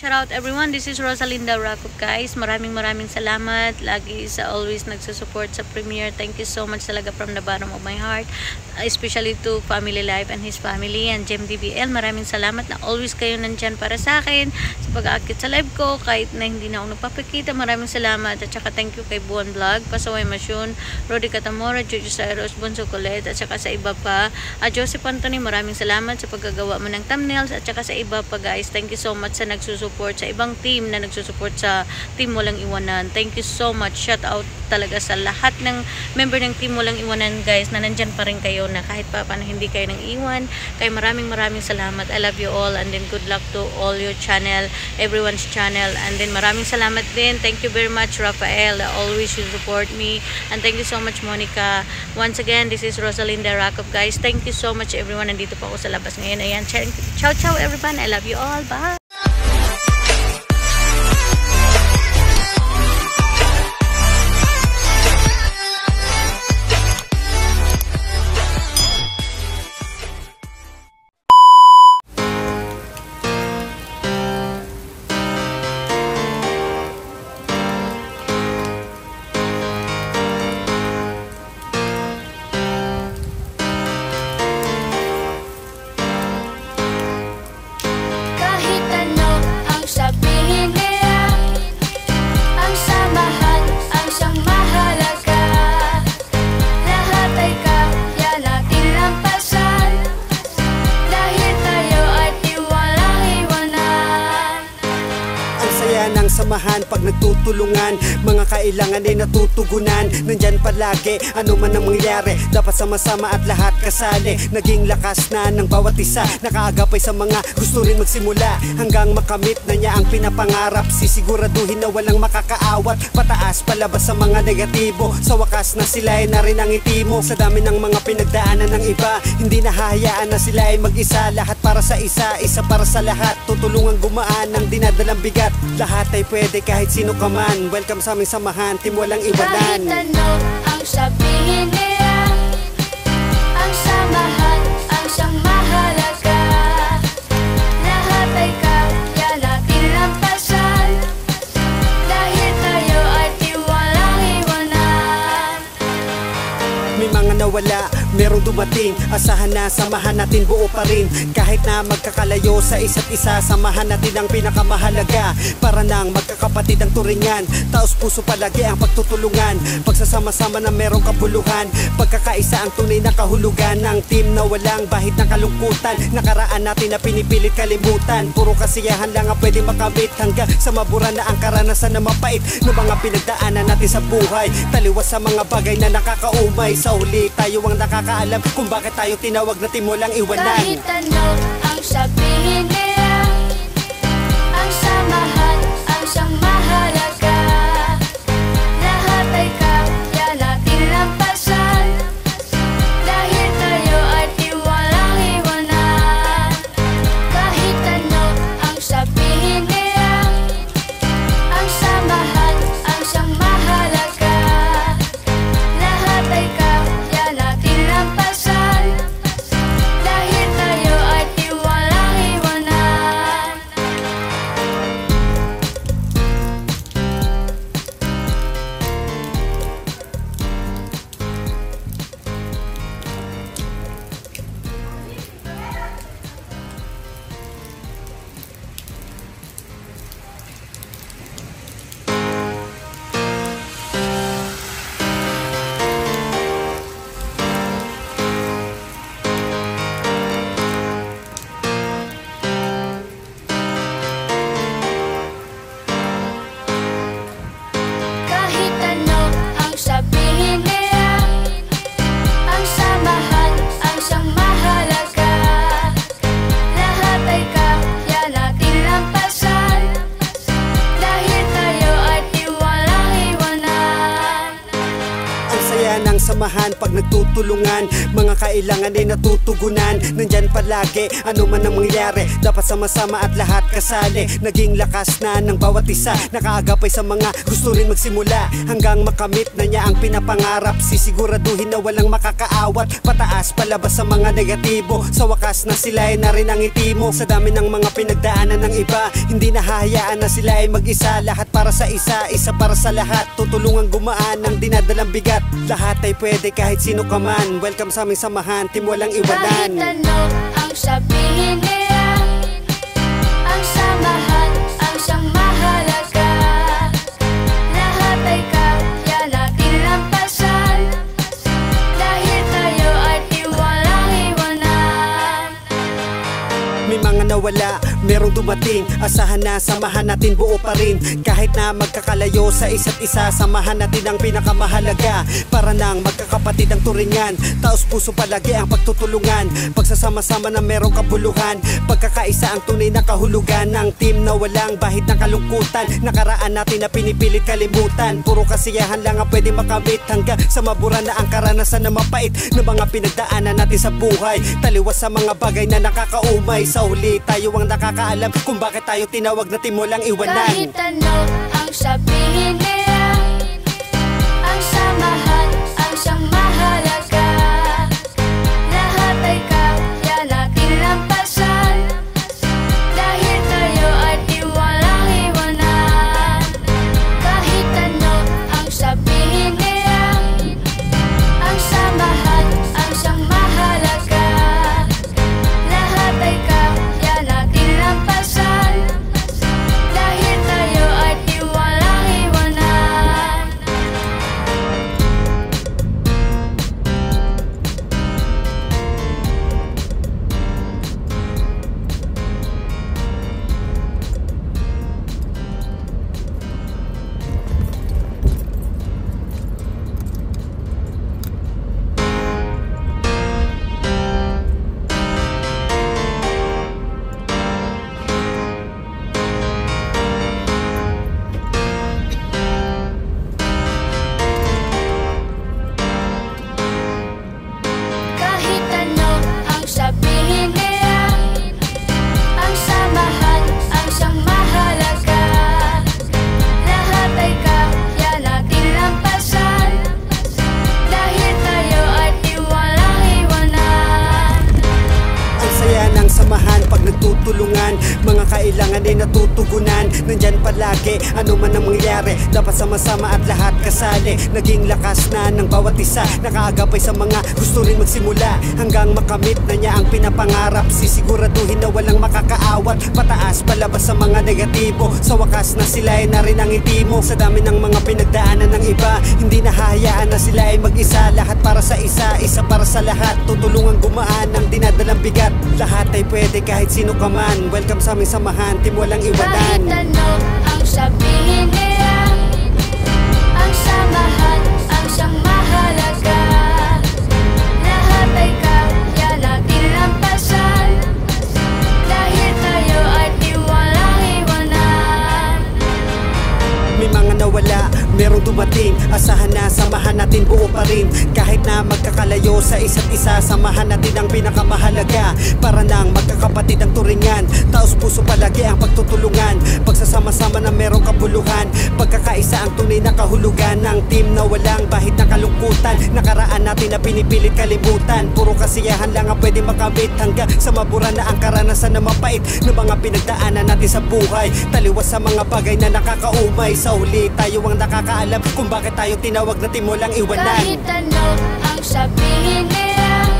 Shout out everyone, this is Rosalinda Rakup guys. Maraming salamat lagi sa always nagsusupport sa Premiere. Thank you so much talaga from the bottom of my heart. Especially to Family Life and his family and Jem DBL. Maraming salamat na always kayo nandyan para sa akin sa pag-aakit sa live ko kahit na hindi na ako nagpapakita. Maraming salamat at saka thank you kay Buwan Vlog, Pasaway Masyun, Rodi Catamora, Jojo Cyrus, Bunso Colette at saka sa iba pa. Joseph Anthony, maraming salamat sa paggagawa mo ng thumbnails at saka sa iba pa guys. Thank you so much sa nagsusupport sa ibang team na nagsusupport sa Team Walang Iwanan. Thank you so much. Shout out talaga sa lahat ng member ng Team Walang Iwanan guys na nandyan pa rin kayo na kahit pa paano hindi kayo nang iwan. Kaya maraming salamat. I love you all and then good luck to all your channel, everyone's channel, and then maraming salamat din. Thank you very much Rafael, always you support me, and thank you so much Monica. Once again, this is Rosalinda Rakup guys. Thank you so much everyone. Nandito po ako sa labas ngayon. Ayan, ciao everyone. I love you all. Bye. Samahan pag nagtutulungan, mga kailangan ay natutugunan. Nandyan palagi, ano man ang mangyari, dapat sama-sama at lahat kasali. Naging lakas na ng bawat isa, nakaagapay sa mga gusto rin magsimula, hanggang makamit na niya ang pinapangarap. Sisiguraduhin na walang makakaawat, pataas palabas sa mga negatibo. Sa wakas na sila ay narin ang itimo. Sa dami ng mga pinagdaanan ng iba, hindi nahahayaan na sila ay mag-isa. Lahat para sa isa, isa para sa lahat. Tutulungan gumaan ng dinadalang bigat. Lahat ay pwede kahit sino ka man. Welcome sa aming samahan, Team Walang Iwanan. Kahit ano ang sabihin nila, ang samahan ang siyang mahalaga. Lahat ay kaya natin lampasan, dahil tayo ay di walang iwanan. May mga nawala, merong dumating, asahan na samahan natin buo pa rin. Kahit na magkakalayo sa isa't isa, samahan natin ang pinakamahalaga. Para nang magkakapatid ang turingan, taos puso palagi ang pagtutulungan. Pagsasama-sama na merong kabuluhan, pagkakaisa ang tunay na kahulugan ng team na walang bahid ng kalungkutan. Nakaraan natin na pinipilit kalimutan, puro kasiyahan lang ang pwede makamit, hanggang sa mabura na ang karanasan na mapait ng mga pinagdaanan natin sa buhay. Taliwas sa mga bagay na nakakaumay, sa huli tayo ang nakakaalam kung bakit tayo tinawag na Team Walang Iwanan. Kahit ano ang sabihin nila, ang samahan ang siyang mahalaga. Lahat ay kaya natin lampasan, dahil tayo ay di walang iwanan. Kahit ano ang sabihin nila, ang samahan ang siyang mahalaga. Lahat ay kaya natin lampasan, dahil tayo ay di walang iwanan. samahan pag nagtutulungan. Mga kailangan ay natutugunan. Nandyan palagi, ano man ang mangyari, dapat sama-sama at lahat kasali. Naging lakas na ng bawat isa, nakaagapay sa mga gusto rin magsimula, hanggang makamit na niya ang pinapangarap. Sisiguraduhin na walang makakaawat, pataas palabas sa mga negatibo. Sa wakas na sila ay na rin ang itimo. Sa dami ng mga pinagdaanan ng iba, hindi nahahayaan na sila ay mag-isa. Lahat para sa isa, isa para sa lahat. Tutulungan gumaan ng dinadalang bigat. Lahat ay pwede kahit sino ka man. Welcome sa aming samahan, team walang iwanan. Kahit ano ang sabihin nila, ang samahan ang siyang mahalaga. Lahat ay kaya natin lampasan, dahil tayo ay di walang iwanan. May mga nawala, merong dumating. Asahan na samahan natin buo pa rin. Kahit na magkakalayo sa isa't isa, samahan natin ang pinakamahalaga. Para nang magkakapatid ang turingan, taos puso palagi ang pagtutulungan. Pagsasama-sama na merong kabuluhan, pagkakaisa ang tunay na kahulugan ng team na walang bahid ng kalungkutan. Nakaraan natin na pinipilit kalimutan, puro kasiyahan lang ang pwede makamit, hanggang sa mabura na ang karanasan na mapait ng mga pinagdaanan natin sa buhay. Taliwas sa mga bagay na nakakaumay, sa huli tayo ang nakakaalam kung bakit tayo tinawag na team walang iwanan. Kahit ano ang sabihin nila, ang samahan ang siyang mahalaga. Lahat ay kaya natin lampasan, dahil tayo ay di walang iwanan. Kahit ano ang sabihin nila, ang samahan ang siyang mahalaga. Lahat ay kaya natin lampasan, dahil tayo ay di walang iwanan. Kahit ano ang sabihin nila, ang samahan ang siyang mahalaga. Lahat ay kaya natin lampasan, dahil tayo ay di walang iwanan. Ang saya ng samahan pag nagtutulungan, mga kailangan ay natutugunan. Nandyan palagi, ano man ang mangyari, dapat sama-sama at lahat kasali. Naging lakas na ng bawat isa, nakaagapay sa mga gusto rin magsimula, hanggang makamit na niya ang pinapangarap. Sisiguraduhin na walang makakaawat, pataas palabas sa mga negatibo. Sa wakas na sila ay na rin ang itimo. Sa dami ng mga pinagdaanan ng iba, hindi nahahayaan na sila ay mag-isa. Lahat para sa isa, isa para sa lahat. Tutulungan gumaan ng dinadalang bigat. Lahat ay pwede kahit sino ka man. Welcome sa aming samahan, team walang Kahit iwanan. ano ang sabihin nila, ang samahan ang siyang mahalaga. Lahat ay kaya natin lampasan, dahil tayo ay di walang iwanan. May mga nawala, merong dumating. Asahan na samahan natin buo pa rin. Kahit na magkakalayo sa isa't isa, samahan natin ang pinakamahalaga. Para nang magkakapatid ang turingan, taos puso palagi ang pagtutulungan. Pagsasama-sama na merong kabuluhan, pagkakaisa ang tunay na kahulugan ng team na walang bahid ng kalungkutan. Nakaraan natin na pinipilit kalimutan, puro kasiyahan lang ang pwede makamit, hanggang sa mabura na ang karanasan na mapait ng mga pinagdaanan natin sa buhay. Taliwas sa mga bagay na nakakaumay, sa huli tayo ang nakakaalam kung bakit tayo tinawag na team walang iwanan. Kahit ano ang sabihin nila,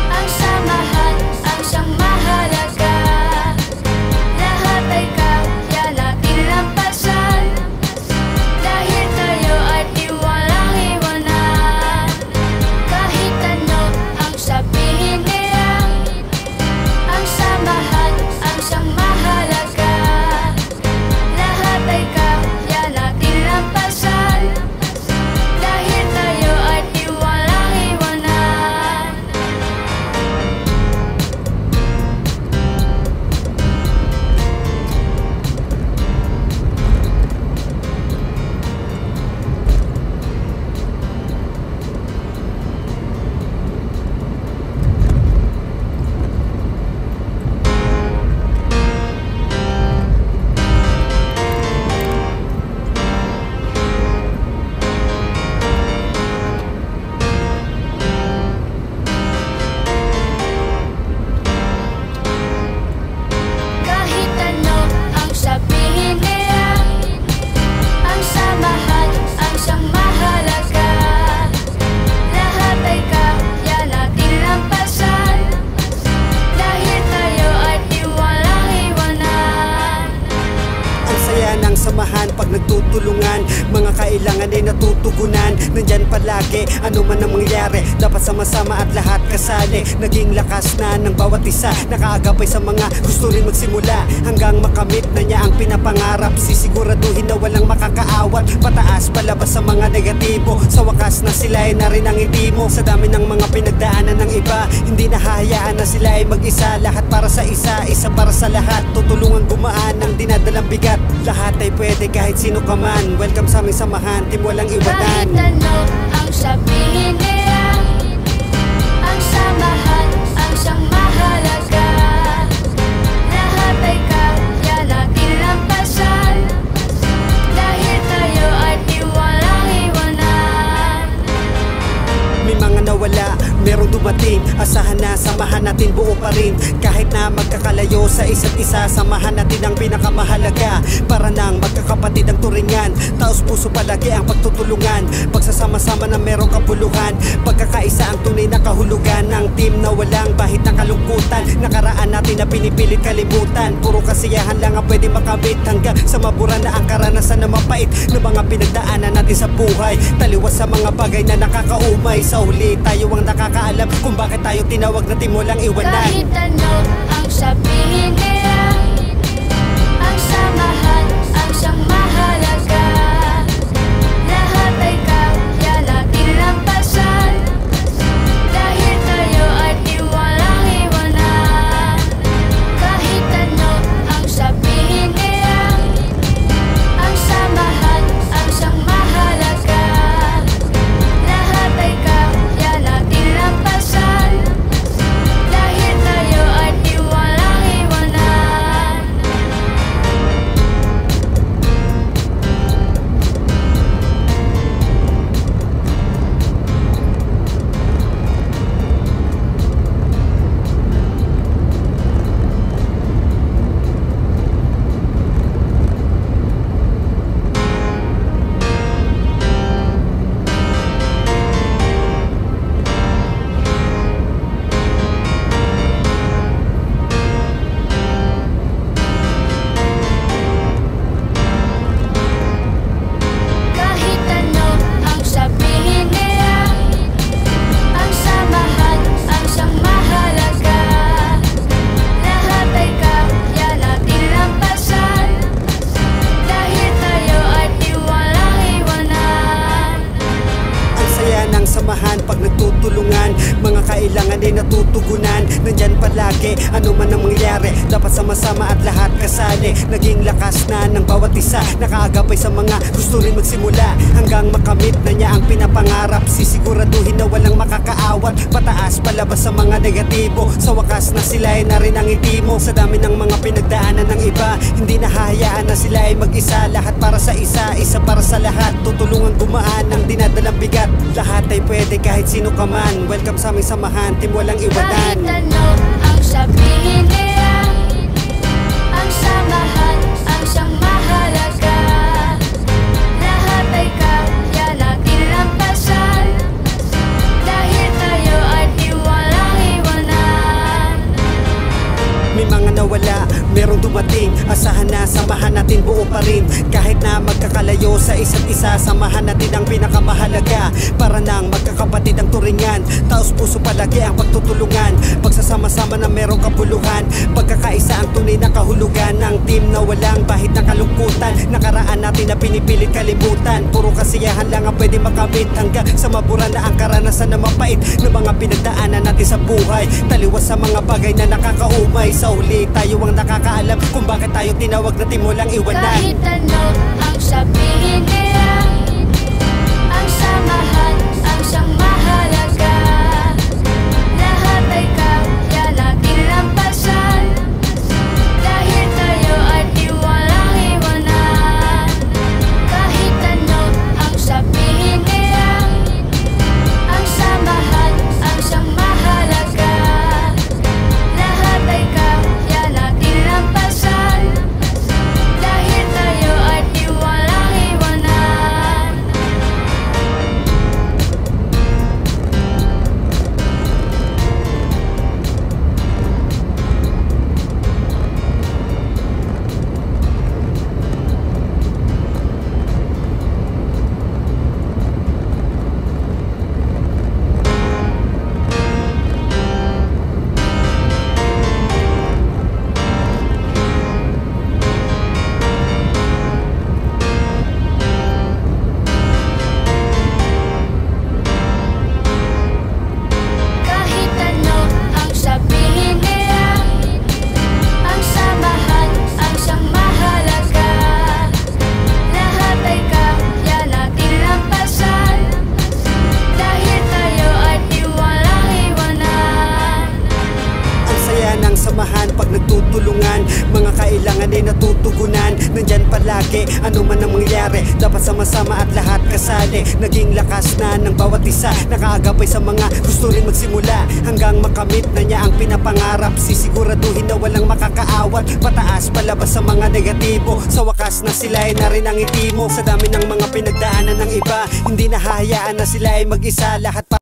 ang samahan ang siyang mahalaga. Lahat ay kaya natin lampasan, dahil tayo ay di walang iwanan. Kahit ano ang sabihin nila, ang samahan ang siyang mahalaga. Lahat ay kaya natin lampasan, dahil tayo ay di walang iwanan. samahan pag nagtutulungan. Mga kailangan ay natutugunan. Nandyan palagi, ano man ang mangyari, dapat sama-sama at lahat kasali. Naging lakas na ng bawat isa, nakaagapay sa mga gusto rin magsimula, hanggang makamit na niya ang pinapangarap. Sisiguraduhin na walang makakaawat, pataas palabas sa mga negatibo. Sa wakas na sila ay narin ang hindi mo. Sa dami ng mga pinagdaanan ng iba, hindi nahahayaan na sila ay mag-isa. Lahat para sa isa, isa para sa lahat. Tutulungan gumaan ang dinadalang bigat. Lahat ay pwede kahit sino ka man. Welcome sa aming samahan, team walang iwanan. Kahit ano ang sabihin nila, ang samahan ang siyang mahalaga. Lahat ay kaya natin lampasan, dahil tayo ay di walang iwanan. May mga nawala, merong dumating. Asahan na samahan natin buo pa rin. Kahit na magkakalayo sa isa't isa, samahan natin ang pinakamahalaga. Para nang magkakapatid ang turingan, taos puso palagi ang pagtutulungan. Pagsasama-sama na merong kabuluhan, pagkakaisa ang tunay na kahulugan ng team na walang bahid na kalungkutan. Nakaraan natin na pinipilit kalimutan, puro kasiyahan lang ang pwede makamit, hanggang sa mabura na ang karanasan na mapait ng mga pinagdaanan natin sa buhay. Taliwas sa mga bagay na nakakaumay, sa huli tayo ang nakakaalam kung bakit tayo tinawag na team walang iwanan. Kahit ano ang sabihin nila, ang samahan ang siyang mahalaga. Lahat ay kaya natin lampasan, dahil tayo ay di walang iwanan. Kahit ano ang sabihin nila, ang samahan ang siyang mahalaga. Lahat ay kaya natin lampasan, dahil tayo ay di walang iwanan. Kahit ano ang sabihin nila, ang samahan ang siyang mahalaga. Lahat ay kaya natin lampasan, dahil tayo ay di walang iwanan. Ang saya ng samahan pag nagtutulungan, mga kailangan ay natutugunan. Nandyan palagi, ano man ang mangyari, dapat sama-sama at lahat kasali. Naging lakas na ng bawat isa, nakaagapay sa mga gusto rin magsimula, hanggang makamit na niya ang pinapangarap. Sisiguraduhin na walang makakaawat, pataas palabas sa mga negatibo. Sa wakas na sila ay narin ang hindi mo. Sa dami ng mga pinagdaanan ng iba, hindi nahahayaan na sila ay mag-isa. Lahat para sa isa, isa para sa lahat. Tutulungan gumaan ang dinadalang bigat. Lahat ay pwede kahit sino ka man. Welcome sa aming samahan, team walang Kahit iwanan. ano ang sabihin nila, ang samahan ang siyang mahalaga. Lahat ay kaya natin lampasan, dahil tayo ay di walang iwanan. May mga nawala, merong dumating. Asahan na samahan natin buo pa rin. Kahit na magkakalayo sa isa't isa, samahan natin ang pinakamahalaga. Para nang magkakapatid ang turingan, taos puso palagi ang pagtutulungan. Pagsasama-sama na merong kabuluhan, pagkakaisa ang tunay na kahulugan ng team na walang bahid na kalungkutan. Nakaraan natin na pinipilit kalimutan, puro kasiyahan lang ang pwede makamit, hanggang sa mabura na ang karanasan na mapait ng mga pinagdaanan natin sa buhay. Taliwas sa mga bagay na nakakaumay, sa huli tayo ang nakakaalam kung bakit tayo tinawag na team walang iwanan. Kahit ano ang sabihin nila, ang samahan ang siyang mahalaga. Lahat ay kaya natin lampasan, dahil tayo ay di walang iwanan. Kahit ano ang sabihin nila, ang samahan ang siyang mahalaga. Lahat ay kaya natin lampasan, dahil tayo ay di walang iwanan. palagi. Ano man ang mangyari, dapat sama-sama at lahat kasali. Naging lakas na ng bawat isa, nakaagapay sa mga gusto rin magsimula, hanggang makamit na niya ang pinapangarap. Sisiguraduhin na walang makakaawat, pataas palabas sa mga negatibo. Sa wakas na sila ay na rin ang itimo. Sa dami ng mga pinagdaanan ng iba, hindi nahahayaan na sila ay mag-isa. Lahat